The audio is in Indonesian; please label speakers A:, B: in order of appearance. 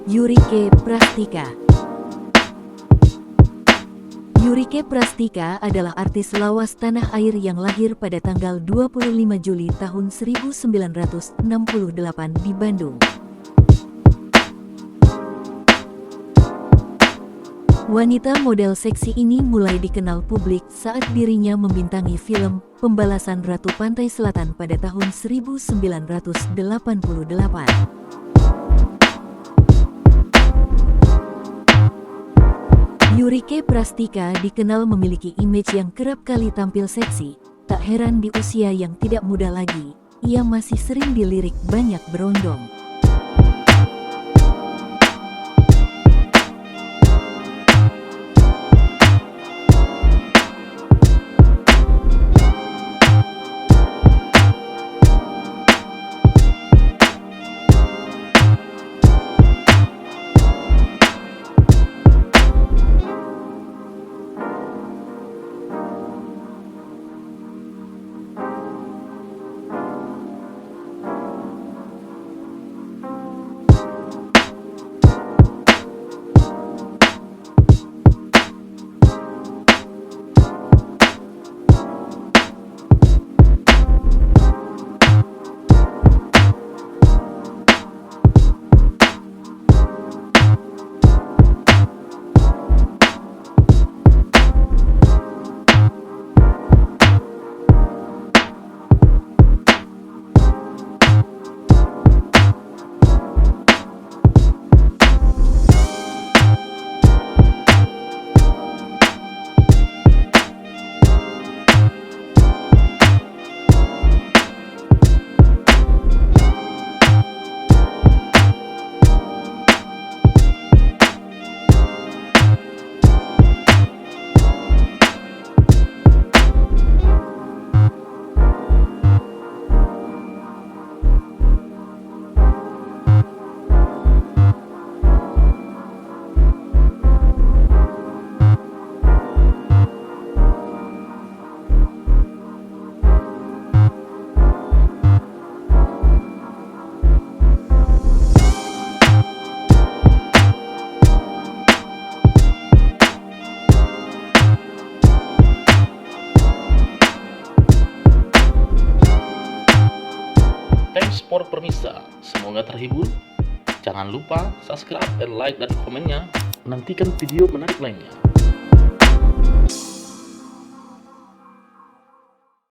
A: Yurike Prastika. Yurike Prastika adalah artis lawas tanah air yang lahir pada tanggal 25 Juli tahun 1968 di Bandung. Wanita model seksi ini mulai dikenal publik saat dirinya membintangi film Pembalasan Ratu Pantai Selatan pada tahun 1988. Yurike Prastika dikenal memiliki image yang kerap kali tampil seksi. Tak heran di usia yang tidak muda lagi, ia masih sering dilirik banyak berondong.
B: Thanks for permisa, semoga terhibur. Jangan lupa subscribe dan like dan komennya. Nantikan video menarik lainnya.